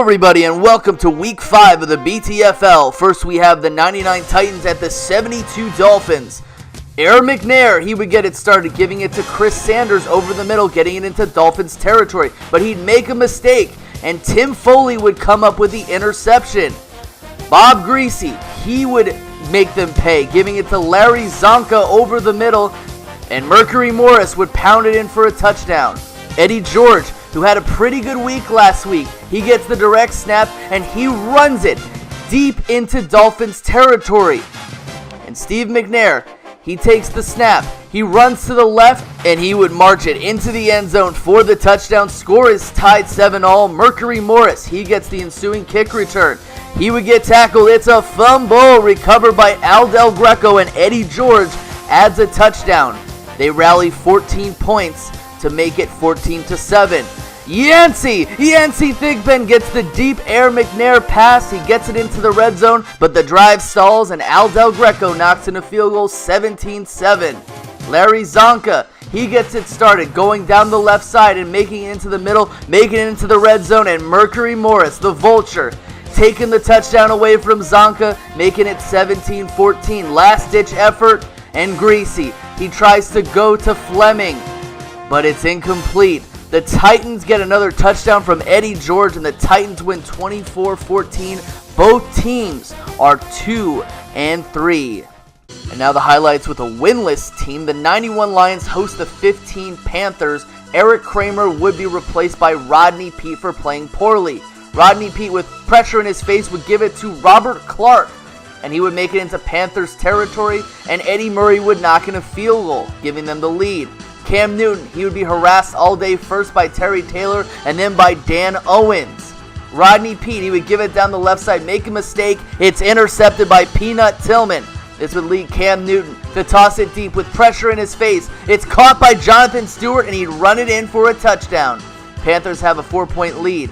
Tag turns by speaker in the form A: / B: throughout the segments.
A: everybody, and welcome to Week 5 of the BTFL. First, we have the 99 Titans at the 72 Dolphins. Aaron McNair, he would get it started, giving it to Chris Sanders over the middle, getting it into Dolphins territory. But he'd make a mistake, and Tim Foley would come up with the interception. Bob Greasy, he would make them pay, giving it to Larry Zonka over the middle, and Mercury Morris would pound it in for a touchdown. Eddie George, who had a pretty good week last week, he gets the direct snap and he runs it deep into Dolphins territory. And Steve McNair, he takes the snap, he runs to the left, and he would march it into the end zone for the touchdown. Score is tied 7-all. Mercury Morris, he gets the ensuing kick return. He would get tackled. It's a fumble recovered by Al Del Greco, and Eddie George adds a touchdown. They rally 14 points to make it 14-7. Yancey Thigpen gets the deep Air McNair pass. He gets it into the red zone, but the drive stalls and Al Del Greco knocks in a field goal, 17-7. Larry Zonka, he gets it started, going down the left side and making it into the middle, making it into the red zone, and Mercury Morris, the vulture, taking the touchdown away from Zonka, making it 17-14. Last-ditch effort, and Greasy, he tries to go to Fleming, but it's incomplete. The Titans get another touchdown from Eddie George, and the Titans win 24-14. Both teams are 2-3. And now the highlights with a winless team. The 91 Lions host the 15 Panthers. Eric Kramer would be replaced by Rodney Peete for playing poorly. Rodney Peete, with pressure in his face, would give it to Robert Clark, and he would make it into Panthers territory, and Eddie Murray would knock in a field goal, giving them the lead. Cam Newton, he would be harassed all day, first by Terry Taylor and then by Dan Owens. Rodney Peete, he would give it down the left side, make a mistake. It's intercepted by Peanut Tillman. This would lead Cam Newton to toss it deep with pressure in his face. It's caught by Jonathan Stewart, and he'd run it in for a touchdown. Panthers have a 4-point lead.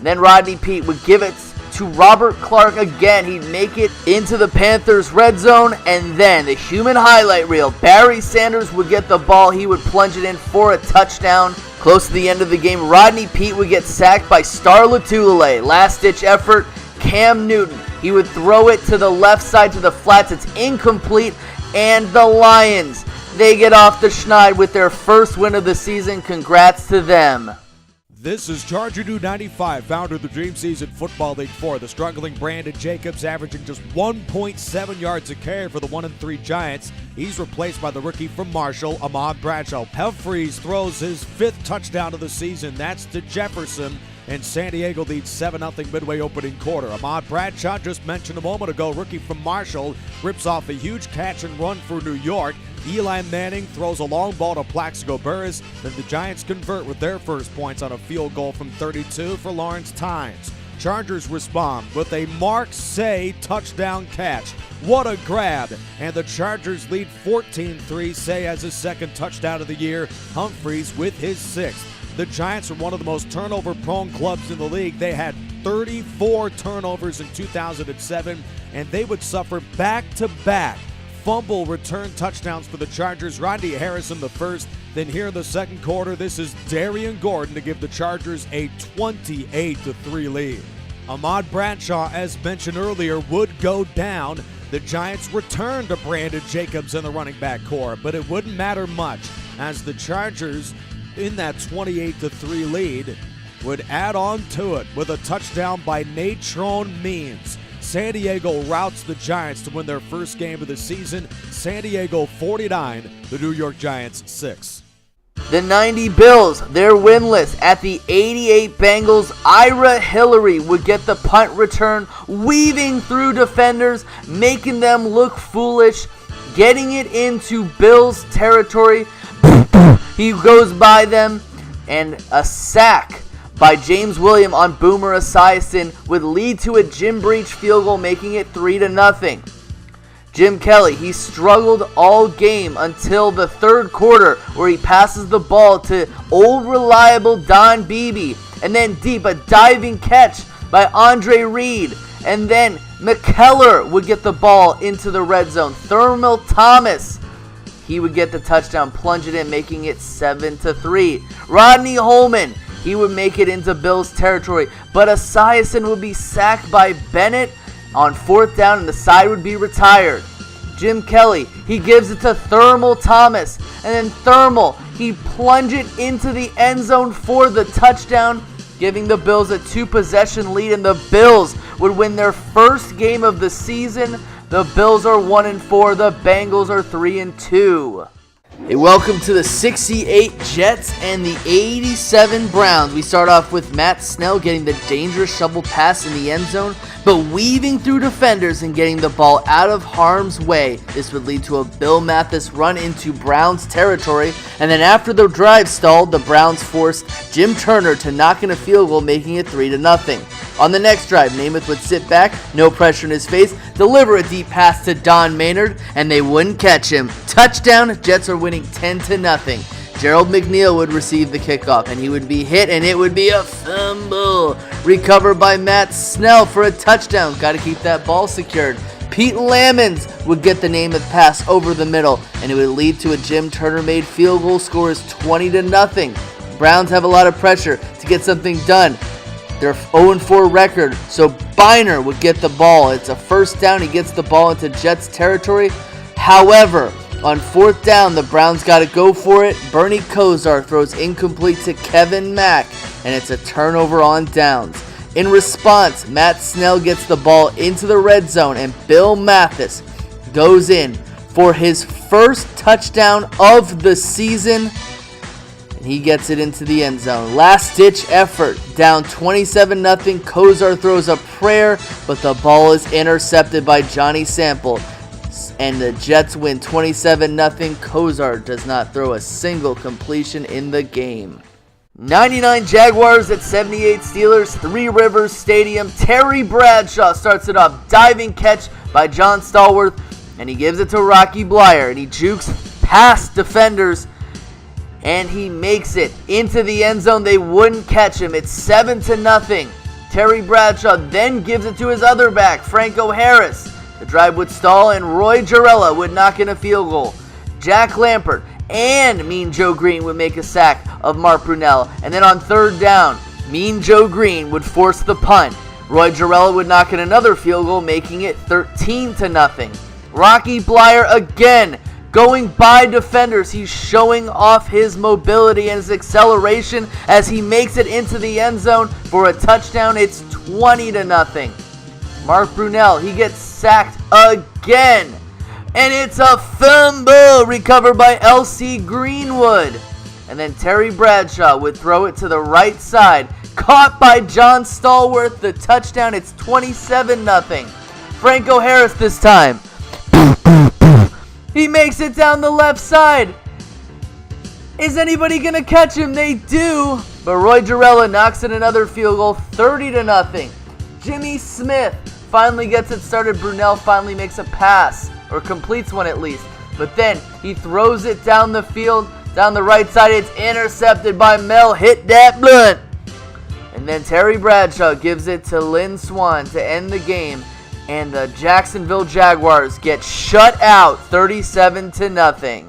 A: Then Rodney Peete would give it to Robert Clark again. He'd make it into the Panthers red zone, and then the human highlight reel. Barry Sanders would get the ball. He would plunge it in for a touchdown. Close to the end of the game, Rodney Peete would get sacked by Star Lotulelei. Last-ditch effort, Cam Newton, he would throw it to the left side to the flats. It's incomplete, and the Lions, they get off the schneid with their first win of the season. Congrats to them.
B: This is Chargerdude95, founder of the Dream Season Football League 4. The struggling Brandon Jacobs averaging just 1.7 yards a carry for the 1-3 Giants. He's replaced by the rookie from Marshall, Ahmad Bradshaw. Humphries throws his 5th touchdown of the season. That's to Jefferson. And San Diego leads 7-0 midway opening quarter. Ahmad Bradshaw, just mentioned a moment ago, rookie from Marshall, rips off a huge catch and run for New York. Eli Manning throws a long ball to Plaxico Burress. Then the Giants convert with their first points on a field goal from 32 for Lawrence Tynes. Chargers respond with a Mark Say touchdown catch. What a grab! And the Chargers lead 14-3. Say has his 2nd touchdown of the year. Humphries with his 6th. The Giants are one of the most turnover-prone clubs in the league. They had 34 turnovers in 2007, and they would suffer back-to-back fumble return touchdowns for the Chargers. Rodney Harrison the first. Then here in the second quarter, this is Darian Gordon to give the Chargers a 28-3 lead. Ahmad Bradshaw, as mentioned earlier, would go down. The Giants returned to Brandon Jacobs in the running back core, but it wouldn't matter much as the Chargers, in that 28-3 lead, would add on to it with a touchdown by Natrone Means. San Diego routs the Giants to win their first game of the season. San Diego 49, the New York Giants 6.
A: The 90 Bills, they're winless. At the 88 Bengals, Ira Hillary would get the punt return, weaving through defenders, making them look foolish, getting it into Bills territory. He goes by them, and a sack by James Williams on Boomer Esiason would lead to a Jim Breach field goal, making it 3-0. Jim Kelly, he struggled all game until the third quarter, where he passes the ball to old reliable Don Beebe, and then deep, a diving catch by Andre Reed, and then McKellar would get the ball into the red zone. Thermal Thomas, he would get the touchdown, plunge it in, making it 7-3. Rodney Holman, he would make it into Bills territory, but Esiason would be sacked by Bennett on 4th down and the side would be retired. Jim Kelly, he gives it to Thermal Thomas, and then Thermal, he plunged it into the end zone for the touchdown, giving the Bills a 2-possession lead, and the Bills would win their first game of the season. The Bills are 1-4, the Bengals are 3-2. Hey, welcome to the 68 Jets and the 87 Browns. We start off with Matt Snell getting the dangerous shovel pass in the end zone, but weaving through defenders and getting the ball out of harm's way. This would lead to a Bill Mathis run into Browns territory, and then after the drive stalled, the Browns forced Jim Turner to knock in a field goal, making it 3-0. On the next drive, Namath would sit back, no pressure in his face, deliver a deep pass to Don Maynard, and they wouldn't catch him. Touchdown, Jets are winning 10-0. Gerald McNeil would receive the kickoff, and he would be hit, and it would be a fumble. Recovered by Matt Snell for a touchdown. Got to keep that ball secured. Pete Lammons would get the Namath pass over the middle, and it would lead to a Jim Turner-made field goal. Score is 20-0. Browns have a lot of pressure to get something done. Their 0-4 record, so Biner would get the ball. It's a 1st down. He gets the ball into Jets territory. However, on 4th down, the Browns got to go for it. Bernie Kosar throws incomplete to Kevin Mack, and it's a turnover on downs. In response, Matt Snell gets the ball into the red zone, and Bill Mathis goes in for his first touchdown of the season. He gets it into the end zone. Last-ditch effort. Down 27-0. Kosar throws a prayer, but the ball is intercepted by Johnny Sample. And the Jets win 27-0. Kosar does not throw a single completion in the game. 99 Jaguars at 78 Steelers. Three Rivers Stadium. Terry Bradshaw starts it off. Diving catch by John Stallworth. And he gives it to Rocky Bleier. And he jukes past defenders. And he makes it into the end zone. They wouldn't catch him. It's 7-0. Terry Bradshaw then gives it to his other back, Franco Harris. The drive would stall, and Roy Jarella would knock in a field goal. Jack Lampert and Mean Joe Green would make a sack of Mark Brunell. And then on 3rd down, Mean Joe Green would force the punt. Roy Jarella would knock in another field goal, making it 13-0. Rocky Bleier again going by defenders. He's showing off his mobility and his acceleration as he makes it into the end zone for a touchdown. It's 20-0. Mark Brunell, he gets sacked again. And it's a fumble recovered by L.C. Greenwood. And then Terry Bradshaw would throw it to the right side. Caught by John Stallworth. The touchdown, it's 27-0. Franco Harris this time. He makes it down the left side. Is anybody going to catch him? They do. But Roy Jarella knocks in another field goal, 30-0. Jimmy Smith finally gets it started. Brunell finally makes a pass, or completes one at least. But then he throws it down the field, down the right side. It's intercepted by Mel Hit Dat Blunt. And then Terry Bradshaw gives it to Lynn Swan to end the game. And the Jacksonville Jaguars get shut out 37-0.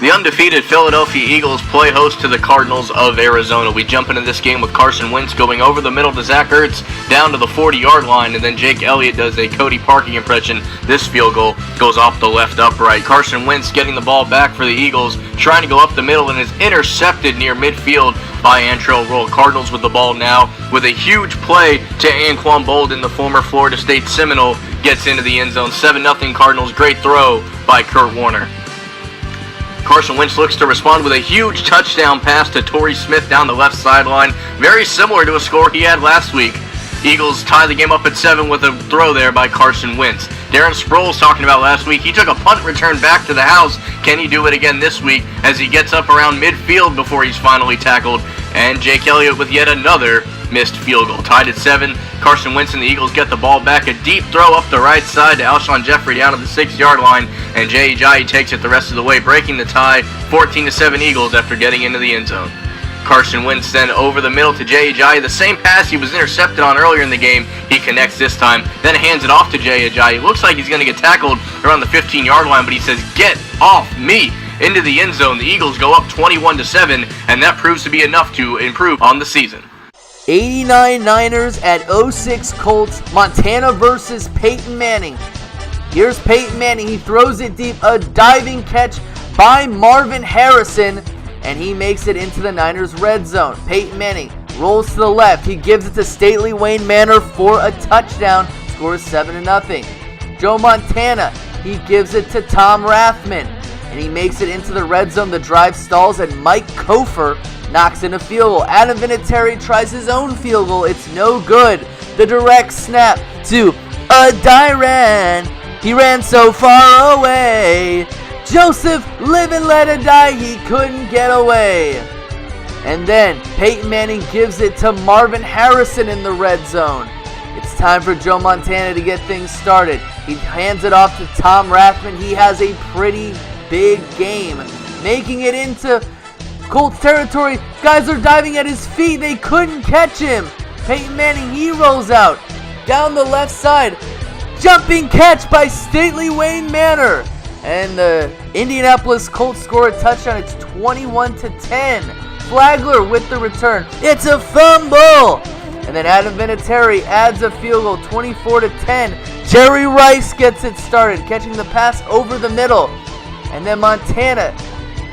C: The undefeated Philadelphia Eagles play host to the Cardinals of Arizona. We jump into this game with Carson Wentz going over the middle to Zach Ertz down to the 40-yard line, and then Jake Elliott does a Cody Parkey impression. This field goal goes off the left upright. Carson Wentz getting the ball back for the Eagles, trying to go up the middle, and is intercepted near midfield by Antrell Roll. Cardinals with the ball now with a huge play to Anquan Bolden, the former Florida State Seminole, gets into the end zone. 7-0 Cardinals. Great throw by Kurt Warner. Carson Wentz looks to respond with a huge touchdown pass to Torrey Smith down the left sideline. Very similar to a score he had last week. Eagles tie the game up at 7 with a throw there by Carson Wentz. Darren Sproles talking about last week. He took a punt return back to the house. Can he do it again this week as he gets up around midfield before he's finally tackled? And Jake Elliott with yet another missed field goal. Tied at 7. Carson Wentz and the Eagles get the ball back. A deep throw up the right side to Alshon Jeffrey down to the 6-yard line. And Jay Ajayi takes it the rest of the way, breaking the tie. 14-7 Eagles after getting into the end zone. Carson Wentz then over the middle to Jay Ajayi. The same pass he was intercepted on earlier in the game, he connects this time. Then hands it off to Jay Ajayi. Looks like he's going to get tackled around the 15-yard line, but he says, "Get off me." into the end zone. The Eagles go up 21-7, and that proves to be enough to improve on the season.
A: 89 Niners at 06 Colts. Montana versus Peyton Manning. Here's Peyton Manning. He throws it deep. A diving catch by Marvin Harrison, and he makes it into the Niners red zone. Peyton Manning rolls to the left. He gives it to Stately Wayne Manor for a touchdown. Scores 7-0. Joe Montana, he gives it to Tom Rathman, and he makes it into the red zone. The drive stalls, and Mike Kofer knocks in a field goal. Adam Vinatieri tries his own field goal. It's no good. The direct snap to Dyran. He ran so far away. Joseph live and let it die. He couldn't get away. And then Peyton Manning gives it to Marvin Harrison in the red zone. It's time for Joe Montana to get things started. He hands it off to Tom Rathman. He has a pretty big game, making it into Colts territory. Guys are diving at his feet. They couldn't catch him. Peyton Manning, he rolls out down the left side. Jumping catch by Stately Wayne Manor. And the Indianapolis Colts score a touchdown. It's 21-10. Flagler with the return. It's a fumble. And then Adam Vinatieri adds a field goal, 24-10. Jerry Rice gets it started, catching the pass over the middle. And then Montana,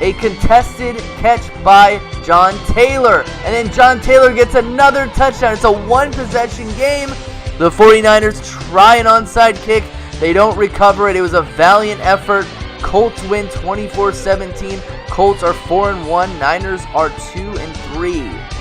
A: a contested catch by John Taylor. And then John Taylor gets another touchdown. It's a one-possession game. The 49ers try an onside kick. They don't recover it. It was a valiant effort. Colts win 24-17. Colts are 4-1. Niners are 2-3.